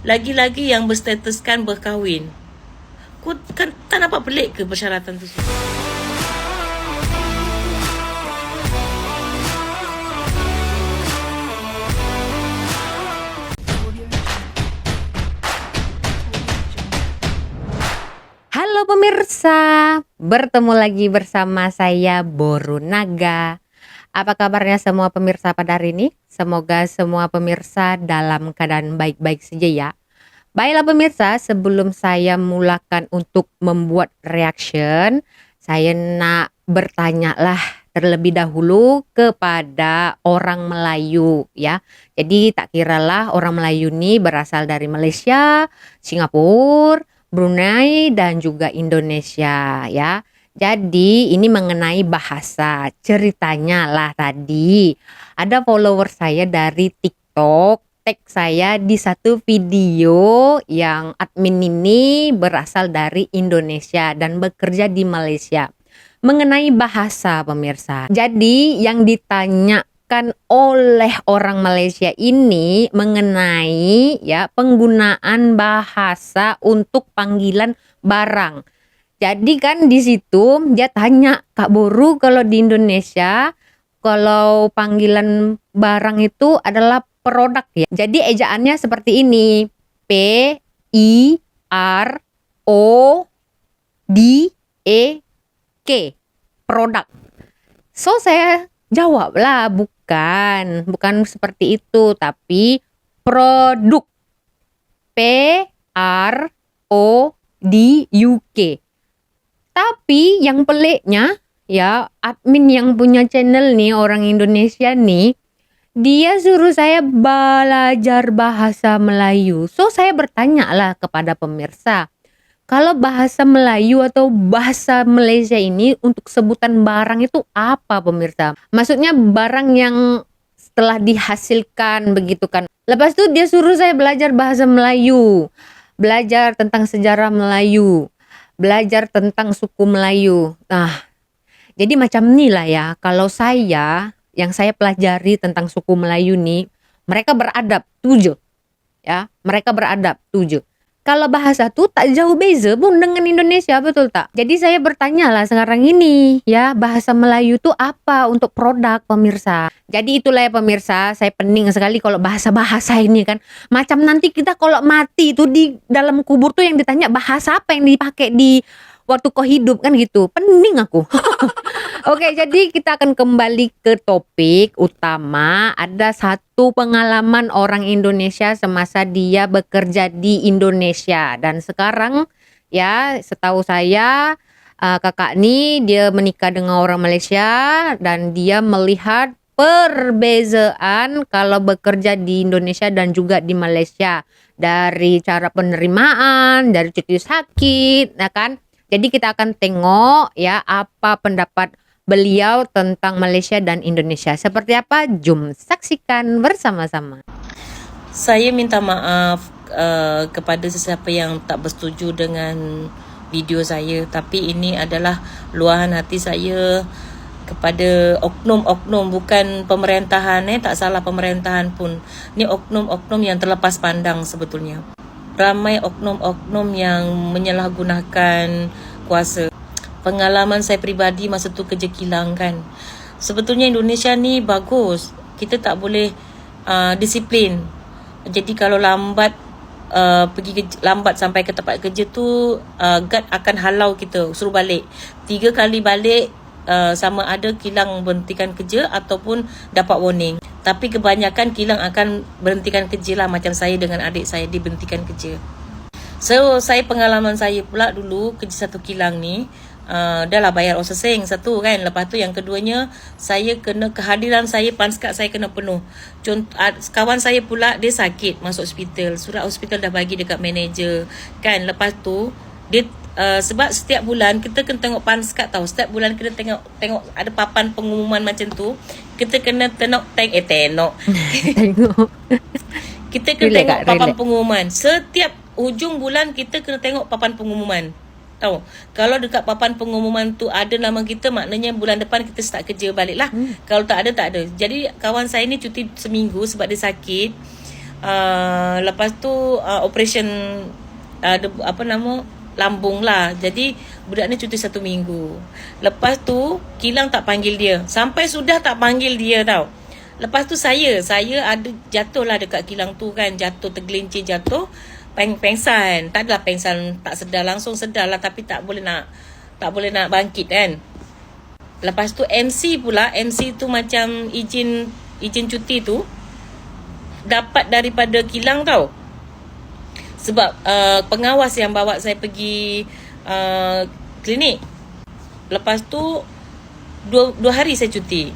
Lagi-lagi yang berstatuskan berkahwin. Kau kan tak nampak pelik ke persyaratan tu? Halo pemirsa, bertemu lagi bersama saya Boru Naga. Apa kabarnya semua pemirsa pada hari ini? Semoga semua pemirsa dalam keadaan baik-baik saja ya. Baiklah pemirsa, sebelum saya mulakan untuk membuat reaction, saya nak bertanya lah terlebih dahulu kepada orang Melayu ya. Jadi tak kiralah orang Melayu ini berasal dari Malaysia, Singapura, Brunei dan juga Indonesia ya. Jadi ini mengenai bahasa. Ceritanya lah tadi ada follower saya dari TikTok tag saya di satu video yang admin ini berasal dari Indonesia dan bekerja di Malaysia. Mengenai bahasa pemirsa. Jadi yang ditanyakan oleh orang Malaysia ini mengenai ya penggunaan bahasa untuk panggilan barang. Jadi kan di situ dia tanya, Kak Boru, kalau di Indonesia kalau panggilan barang itu adalah produk ya. Jadi ejaannya seperti ini. P I R O D E K. Produk. So saya jawab lah, bukan seperti itu, tapi produk. P R O D U K. Tapi yang peliknya ya, admin yang punya channel nih, orang Indonesia nih, dia suruh saya belajar bahasa Melayu. So saya bertanya lah kepada pemirsa, kalau bahasa Melayu atau bahasa Malaysia ini untuk sebutan barang itu apa pemirsa? Maksudnya barang yang setelah dihasilkan begitu kan. Lepas itu dia suruh saya belajar bahasa Melayu, belajar tentang sejarah Melayu, belajar tentang suku Melayu. Nah, jadi macam inilah ya, kalau yang saya pelajari tentang suku Melayu nih, mereka beradab tujuh. Ya, mereka beradab tujuh. Kalau bahasa tuh tak jauh beza pun dengan Indonesia, betul tak? Jadi saya bertanya lah sekarang ini, ya bahasa Melayu tuh apa untuk produk pemirsa. Jadi itulah ya pemirsa, saya pening sekali kalau bahasa-bahasa ini kan. Macam nanti kita kalau mati tuh di dalam kubur tuh yang ditanya bahasa apa yang dipakai di waktu kau hidup kan gitu. Pening aku. Oke, jadi kita akan kembali ke topik utama. Ada satu pengalaman orang Indonesia semasa dia bekerja di Indonesia. Dan sekarang ya setahu saya kakak ini dia menikah dengan orang Malaysia. Dan dia melihat perbezaan kalau bekerja di Indonesia dan juga di Malaysia. Dari cara penerimaan, dari cuti sakit, ya kan? Jadi kita akan tengok ya apa pendapat beliau tentang Malaysia dan Indonesia. Seperti apa? Jom saksikan bersama-sama. Saya minta maaf kepada sesiapa yang tak bersetuju dengan video saya. Tapi ini adalah luahan hati saya kepada oknum-oknum, bukan pemerintahan. Tak salah pemerintahan pun. Ini oknum-oknum yang terlepas pandang sebetulnya. Ramai oknum-oknum yang menyalahgunakan kuasa. Pengalaman saya peribadi masa tu kerja kilang kan. Sebetulnya Indonesia ni bagus. Kita tak boleh disiplin. Jadi kalau lambat lambat sampai ke tempat kerja tu, guard akan halau kita, suruh balik. 3 kali balik, sama ada kilang berhentikan kerja ataupun dapat warning. Tapi kebanyakan kilang akan berhentikan kerja lah. Macam saya dengan adik saya diberhentikan kerja. So saya pengalaman saya pula dulu kerja satu kilang ni, dah lah bayar oseseng satu kan. Lepas tu yang keduanya, saya kena kehadiran saya, panskat saya kena penuh. Kawan saya pula dia sakit masuk hospital. Surat hospital dah bagi dekat manager kan. Lepas tu dia sebab setiap bulan kita kena tengok panskat tau. Setiap bulan kita tengok ada papan pengumuman macam tu. Kita kena tengok tengok kita kena tengok papan pengumuman. Setiap hujung bulan kita kena tengok papan pengumuman. Tahu, kalau dekat papan pengumuman tu ada nama kita, maknanya bulan depan kita start kerja balik lah. Kalau tak ada, tak ada. Jadi kawan saya ni cuti seminggu sebab dia sakit. Lepas tu operation lambung lah. Jadi budak ni cuti 1 minggu. Lepas tu kilang tak panggil dia. Sampai sudah tak panggil dia tau. Lepas tu saya ada jatuh lah dekat kilang tu kan. Jatuh, tergelincir jatuh. Pengsan. Tak adalah pengsan, tak sedar, langsung sedar lah. Tapi tak boleh nak bangkit kan. Lepas tu MC tu macam izin cuti tu dapat daripada kilang tau. Sebab pengawas yang bawa saya pergi klinik. Lepas tu 2 hari saya cuti.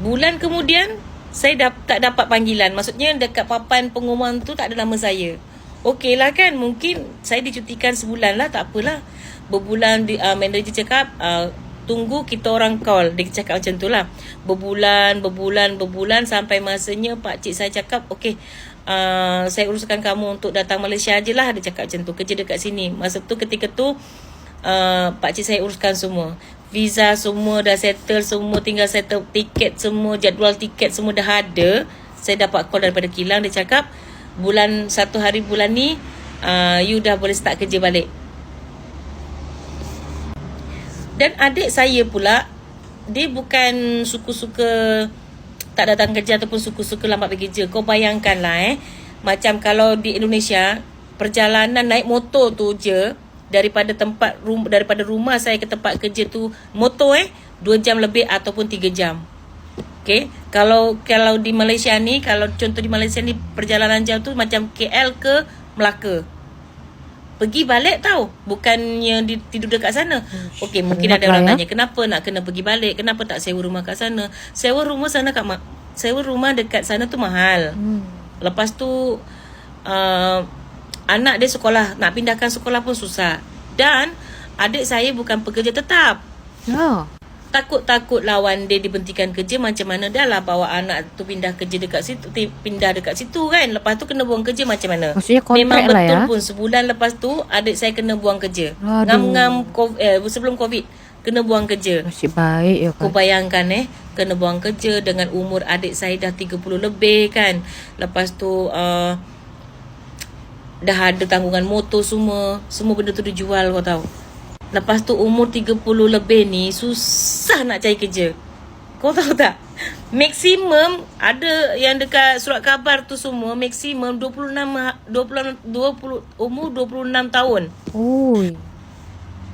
Bulan kemudian saya tak dapat panggilan. Maksudnya dekat papan pengumuman tu tak ada nama saya. Okey lah kan, mungkin saya dicutikan sebulan lah, tak apalah. Berbulan manager cakap tunggu kita orang call. Dia cakap macam tu lah. Berbulan sampai masanya pakcik saya cakap okey, saya uruskan kamu untuk datang Malaysia je lah. Dia cakap macam tu, kerja dekat sini. Masa tu ketika tu pakcik saya uruskan semua. Visa semua dah settle, semua tinggal settle tiket semua, jadual tiket semua dah ada. Saya dapat call daripada kilang. Dia cakap 1 hari bulan ni you dah boleh start kerja balik. Dan adik saya pula, dia bukan suka-suka tak datang kerja ataupun suka-suka lambat pergi kerja. Kau bayangkan lah macam kalau di Indonesia, perjalanan naik motor tu je daripada rumah saya ke tempat kerja tu, motor 2 jam lebih ataupun 3 jam. Okay, kalau di Malaysia ni, kalau contoh di Malaysia ni perjalanan jauh tu macam KL ke Melaka. Pergi balik tau, bukannya tidur dekat sana. Okey, mungkin ada orang tanya kenapa nak kena pergi balik, kenapa tak sewa rumah kat sana. Sewa rumah dekat sana tu mahal. Lepas tu anak dia sekolah, nak pindahkan sekolah pun susah. Dan adik saya bukan pekerja tetap. Takut-takut lawan dia dibentikan kerja, macam mana dah lah bawa anak tu pindah dekat situ kan. Lepas tu kena buang kerja macam mana. Maksudnya kontrak memang lah betul ya. pun sebulan lepas tu adik saya kena buang kerja. Ngam-ngam sebelum Covid kena buang kerja. Nasib baik ya kan. Kau bayangkan kena buang kerja dengan umur adik saya dah 30 lebih kan. Lepas tu dah ada tanggungan motor semua benda tu dijual, kau tahu. Lepas tu umur 30 lebih ni susah nak cari kerja. Kau tahu tak? Maksimum ada yang dekat surat khabar tu semua, maksimum umur 26 tahun. Oi.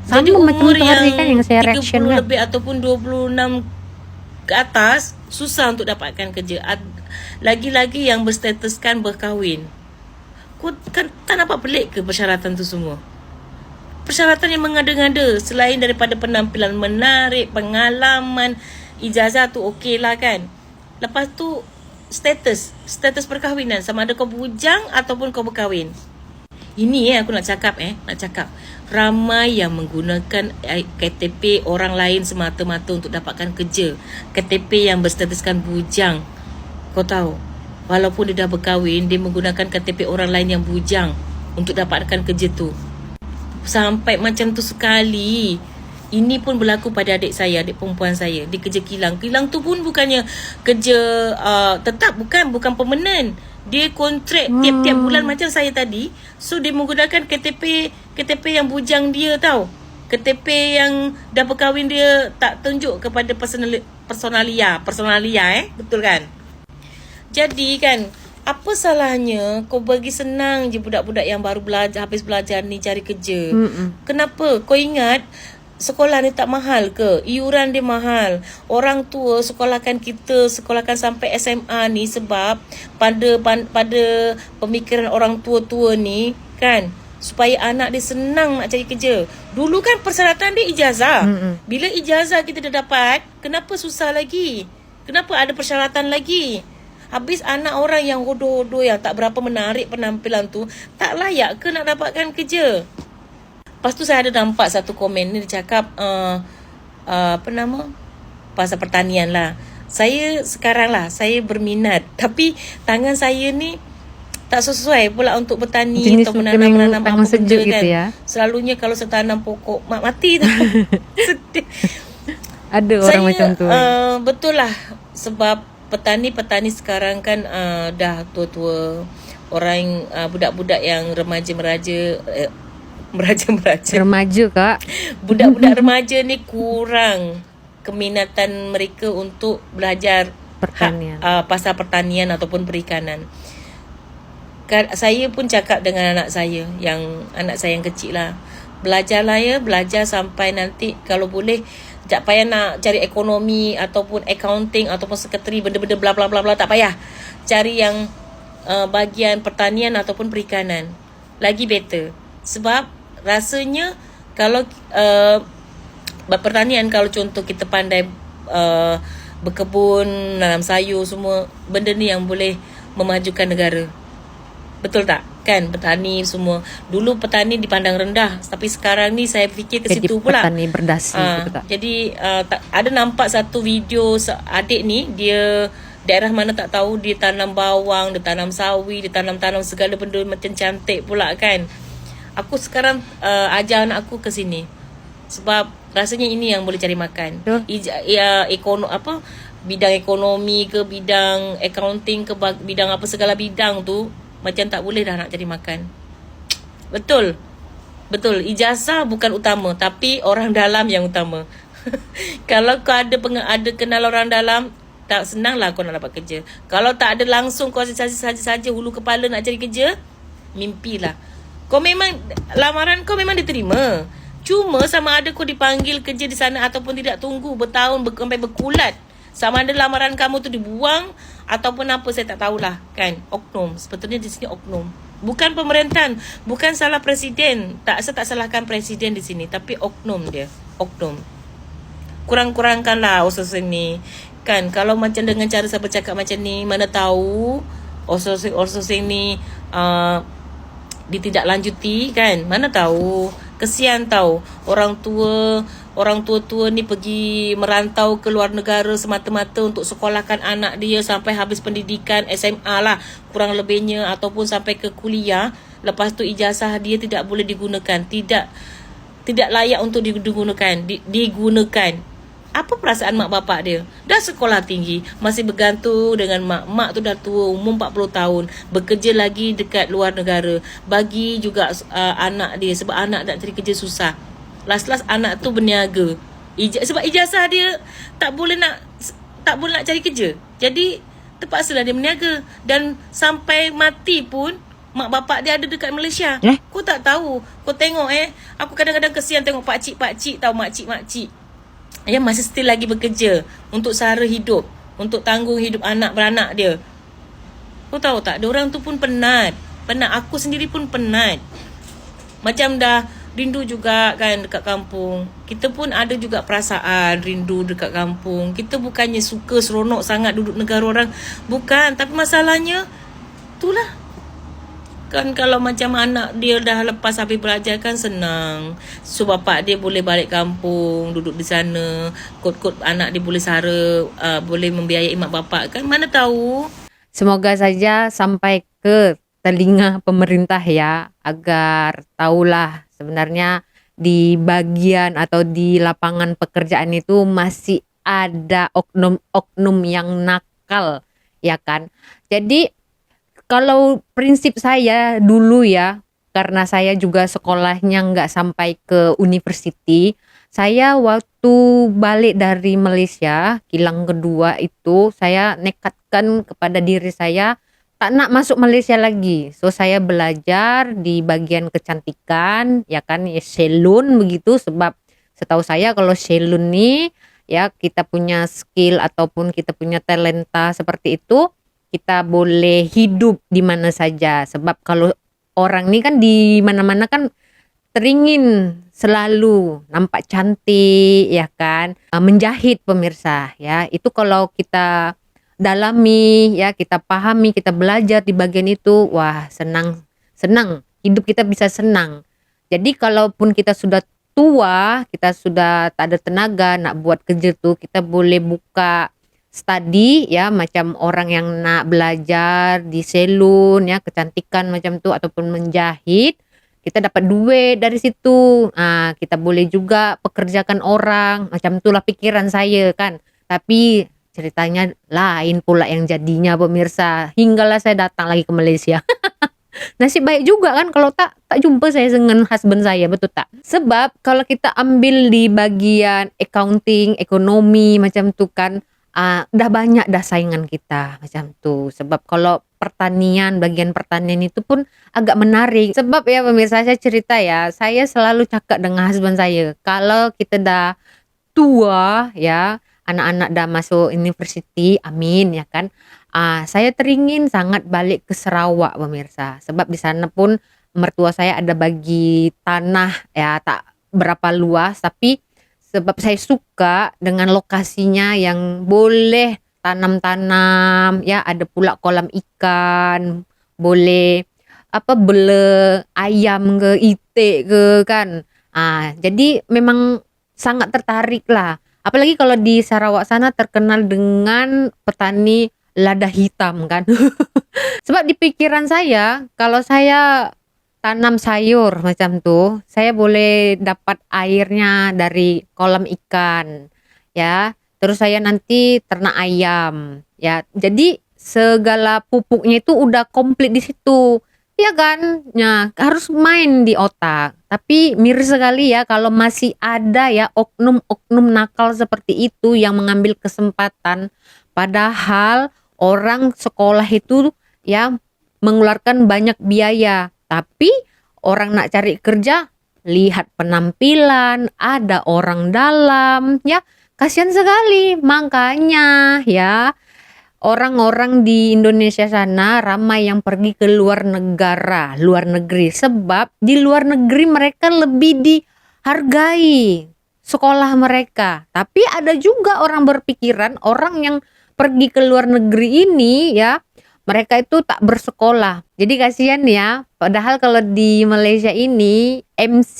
Jadi Sama macam umur tu hari kan yang saya 30 reaction kan. lebih ataupun 26 ke atas susah untuk dapatkan kerja. Lagi-lagi yang berstatuskan berkahwin. Kau kan tak nampak pelik ke persyaratan tu semua? Persyaratan yang mengada-ngada, selain daripada penampilan menarik, pengalaman, ijazah tu okey lah kan. Lepas tu status perkahwinan, sama ada kau bujang ataupun kau berkahwin. Ini aku nak cakap ramai yang menggunakan KTP orang lain semata-mata untuk dapatkan kerja. KTP yang berstatuskan bujang. Kau tahu, walaupun dia dah berkahwin, dia menggunakan KTP orang lain yang bujang untuk dapatkan kerja tu. Sampai macam tu sekali. Ini pun berlaku pada adik perempuan saya. Dia kerja kilang. Kilang tu pun bukannya kerja tetap, bukan permanent. Dia kontrak tiap-tiap bulan macam saya tadi. So dia menggunakan KTP yang bujang dia tau. KTP yang dah berkahwin dia tak tunjuk kepada personalia, betul kan? Jadi kan, apa salahnya kau bagi senang je budak-budak yang baru habis belajar ni cari kerja. Kenapa? Kau ingat sekolah ni tak mahal ke? Iuran dia mahal. Orang tua sekolahkan sampai SMA ni sebab pada pemikiran orang tua-tua ni kan, supaya anak dia senang nak cari kerja. Dulu kan persyaratan dia ijazah. Bila ijazah kita dah dapat, kenapa susah lagi? Kenapa ada persyaratan lagi? Habis anak orang yang hodoh-hodoh, yang tak berapa menarik penampilan tu, tak layak ke nak dapatkan kerja? Lepas tu saya ada nampak satu komen ni, dia cakap pasal pertanian lah. Saya sekarang lah, saya berminat, tapi tangan saya ni tak sesuai pula untuk bertani jenis atau menanam apa sejuk benda kan. Gitu ya. Selalunya kalau saya tanam pokok mati tau. Sedih. Ada orang macam tu. Betul lah, sebab petani sekarang kan dah tua-tua. orang budak-budak yang remaja-meraja meraja-meraja Remaja kak. budak-budak remaja ni kurang keminatan mereka untuk belajar Pertanian. pasal pertanian ataupun perikanan. Saya pun cakap dengan anak saya yang kecil lah, belajarlah ya, belajar sampai nanti kalau boleh tak payah nak cari ekonomi ataupun accounting ataupun sekretari benda-benda bla bla bla bla, tak payah cari yang bahagian pertanian ataupun perikanan, lagi better. Sebab rasanya kalau pertanian, kalau contoh kita pandai berkebun, nanam sayur, semua benda ni yang boleh memajukan negara. Betul tak? Kan petani semua. Dulu petani dipandang rendah, tapi sekarang ni saya fikir ke situ pula. Petani berdasi betul tak? Jadi ada nampak satu video adik ni, dia daerah mana tak tahu, dia tanam bawang, dia tanam sawi, dia tanam segala benda macam cantik pula kan. Aku sekarang ajar anak aku ke sini. Sebab rasanya ini yang boleh cari makan. Bidang ekonomi ke, bidang accounting ke, bidang apa, segala bidang tu macam tak boleh dah nak cari makan. Betul. Ijazah bukan utama, tapi orang dalam yang utama. Kalau kau ada kenal orang dalam, tak senanglah kau nak dapat kerja. Kalau tak ada langsung kau saja hulu kepala nak cari kerja, mimpilah. Kau memang lamaran kau memang diterima. Cuma sama ada kau dipanggil kerja di sana ataupun tidak, tunggu bertahun sampai berkulat. Sama ada lamaran kamu tu dibuang ataupun apa, saya tak tahulah kan. Oknum, sebetulnya di sini oknum. Bukan pemerintahan, bukan salah presiden. Saya tak salahkan presiden di sini, tapi oknum dia. Oknum. Kurang-kurangkanlah outsourcing ni. Kan kalau macam dengan cara saya bercakap macam ni, mana tahu outsourcing ni ditindaklanjuti kan. Mana tahu. Kesian tahu orang tua ni pergi merantau ke luar negara semata-mata untuk sekolahkan anak dia sampai habis pendidikan SMA lah kurang lebihnya, ataupun sampai ke kuliah. Lepas tu ijazah dia tidak boleh digunakan, tidak layak untuk digunakan. Apa perasaan mak bapak dia? Dah sekolah tinggi, masih bergantung dengan mak tu dah tua, umur 40 tahun, bekerja lagi dekat luar negara, bagi juga anak dia, sebab anak nak cari kerja susah. Last anak tu berniaga. Sebab ijazah dia tak boleh nak cari kerja. Jadi terpaksalah dia berniaga. Dan sampai mati pun mak bapak dia ada dekat Malaysia. Kau tak tahu. Kau tengok aku kadang-kadang kesian tengok pakcik-pakcik tahu, makcik-makcik yang masih still lagi bekerja untuk sara hidup, untuk tanggung hidup anak beranak dia. Kau tahu tak, diorang tu pun penat. Aku sendiri pun penat. Macam dah rindu juga kan dekat kampung. Kita pun ada juga perasaan rindu dekat kampung. Kita bukannya suka seronok sangat duduk negara orang, bukan. Tapi masalahnya itulah kan, kalau macam anak dia dah lepas habis belajar kan senang. So bapak dia boleh balik kampung, duduk di sana. Kot-kot anak dia boleh sara, boleh membiayai mak bapak kan. Mana tahu. Semoga saja sampai ke telinga pemerintah ya, agar tahulah sebenarnya di bagian atau di lapangan pekerjaan itu masih ada oknum-oknum yang nakal ya kan. Jadi kalau prinsip saya dulu ya, karena saya juga sekolahnya nggak sampai ke university, saya waktu balik dari Malaysia, kilang kedua itu, saya nekatkan kepada diri saya, tak nak masuk Malaysia lagi. So saya belajar di bagian kecantikan, ya kan, ya salon begitu, sebab setahu saya kalau salon nih, ya kita punya skill ataupun kita punya talenta seperti itu, kita boleh hidup di mana saja. Sebab kalau orang nih kan di mana-mana kan teringin selalu nampak cantik ya kan, menjahit pemirsa ya. Itu kalau kita dalami ya, kita pahami, kita belajar di bagian itu, wah senang hidup kita bisa senang. Jadi kalaupun kita sudah tua, kita sudah tak ada tenaga nak buat kerja tuh, kita boleh buka study ya, macam orang yang nak belajar di salon ya, kecantikan macam tu ataupun menjahit, kita dapat duit dari situ. Kita boleh juga pekerjakan orang, macam itulah pikiran saya kan. Tapi ceritanya lain pula yang jadinya pemirsa, hinggalah saya datang lagi ke Malaysia. Nasib baik juga kan kalau tak jumpa saya dengan husband saya, betul tak? Sebab kalau kita ambil di bagian accounting, ekonomi macam tu kan, dah banyak dah saingan kita macam tu. Sebab kalau pertanian, bagian pertanian itu pun agak menarik. Sebab ya pemirsa, saya cerita ya, saya selalu cakap dengan husband saya, kalau kita dah tua ya, anak-anak dah masuk universiti, amin ya kan. Saya teringin sangat balik ke Sarawak pemirsa. Sebab di sana pun mertua saya ada bagi tanah ya, tak berapa luas, tapi sebab saya suka dengan lokasinya yang boleh tanam-tanam ya, ada pula kolam ikan, boleh bela ayam ke itik ke kan. Jadi memang sangat tertarik lah. Apalagi kalau di Sarawak sana terkenal dengan petani lada hitam kan. Sebab di pikiran saya, kalau saya tanam sayur macam tu, saya boleh dapat airnya dari kolam ikan, ya. Terus saya nanti ternak ayam, ya. Jadi segala pupuknya itu udah komplit di situ, ya kan? Nah, harus main di otak. Tapi miris sekali ya kalau masih ada ya oknum-oknum nakal seperti itu yang mengambil kesempatan, padahal orang sekolah itu ya mengeluarkan banyak biaya, tapi orang nak cari kerja, lihat penampilan, ada orang dalam, ya kasihan sekali. Makanya ya, orang-orang di Indonesia sana ramai yang pergi ke luar negara, luar negeri. Sebab di luar negeri mereka lebih dihargai sekolah mereka. Tapi ada juga orang berpikiran, orang yang pergi ke luar negeri ini ya, mereka itu tak bersekolah. Jadi kasihan ya. Padahal kalau di Malaysia ini MC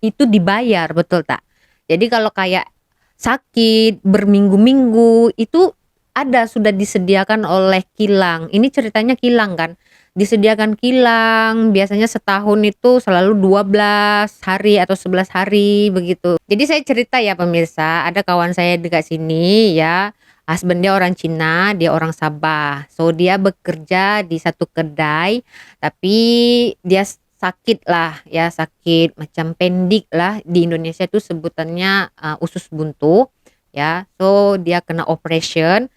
itu dibayar, betul tak? Jadi kalau kayak sakit berminggu-minggu itu ada, sudah disediakan oleh kilang. Ini ceritanya kilang kan. Disediakan kilang, biasanya setahun itu selalu 12 hari atau 11 hari begitu. Jadi saya cerita ya pemirsa, ada kawan saya dekat sini ya. Husband dia orang Cina, dia orang Sabah. So dia bekerja di satu kedai, tapi dia sakit lah ya, sakit macam pendik lah, di Indonesia itu sebutannya usus buntu ya. So dia kena operation.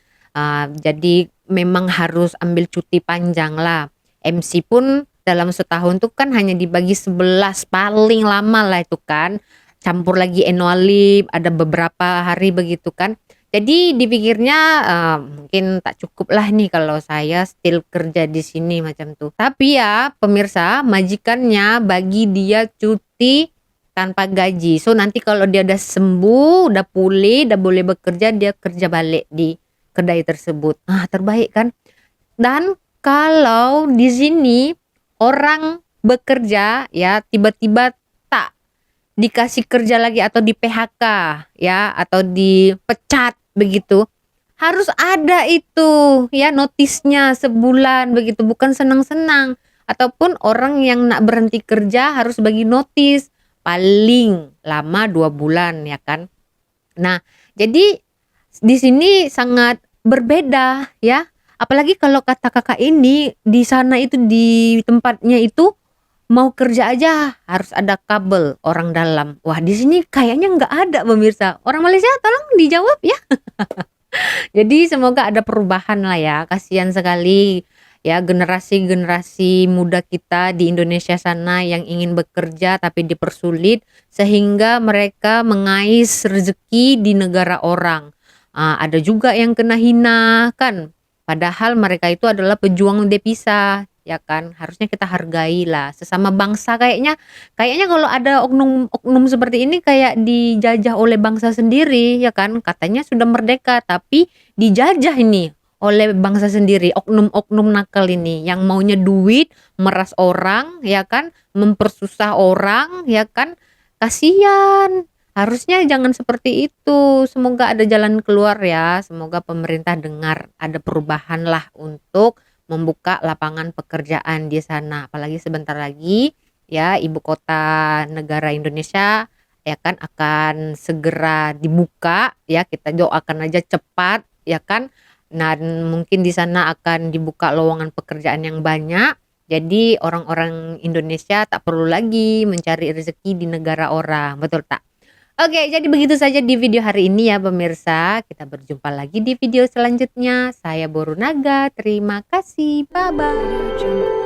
Jadi memang harus ambil cuti panjang lah. MC pun dalam setahun tuh kan hanya dibagi 11 paling lama lah itu kan. Campur lagi annual leave, ada beberapa hari begitu kan. Jadi dipikirnya mungkin tak cukup lah nih kalau saya still kerja di sini macam tuh. Tapi ya pemirsa, majikannya bagi dia cuti tanpa gaji. So nanti kalau dia udah sembuh, udah pulih, udah boleh bekerja, dia kerja balik di kedai tersebut. Terbaik kan? Dan kalau di sini orang bekerja ya tiba-tiba tak dikasih kerja lagi atau di PHK ya, atau dipecat begitu, harus ada itu ya notisnya sebulan begitu, bukan senang-senang. Ataupun orang yang nak berhenti kerja harus bagi notis paling lama 2 bulan ya kan. Nah, jadi di sini sangat berbeda ya. Apalagi kalau kata kakak ini di sana itu, di tempatnya itu mau kerja aja harus ada kabel orang dalam. Wah, di sini kayaknya nggak ada pemirsa. Orang Malaysia tolong dijawab ya. Jadi semoga ada perubahan lah ya. Kasihan sekali ya generasi-generasi muda kita di Indonesia sana yang ingin bekerja tapi dipersulit sehingga mereka mengais rezeki di negara orang. Ada juga yang kena hina kan. Padahal mereka itu adalah pejuang devisa, ya kan? Harusnya kita hargai lah sesama bangsa. Kayaknya kalau ada oknum seperti ini kayak dijajah oleh bangsa sendiri, ya kan? Katanya sudah merdeka tapi dijajah ini oleh bangsa sendiri. Oknum-oknum nakal ini yang maunya duit, meras orang, ya kan? Mempersusah orang, ya kan? Kasihan. Harusnya jangan seperti itu. Semoga ada jalan keluar ya. Semoga pemerintah dengar, ada perubahan lah untuk membuka lapangan pekerjaan di sana. Apalagi sebentar lagi ya ibu kota negara Indonesia ya kan akan segera dibuka ya. Kita doakan aja cepat ya kan. Dan mungkin di sana akan dibuka lowongan pekerjaan yang banyak Jadi orang-orang Indonesia tak perlu lagi mencari rezeki di negara orang, betul tak? Oke, jadi begitu saja di video hari ini ya pemirsa. Kita berjumpa lagi di video selanjutnya. Saya Boru Naga, terima kasih, bye-bye.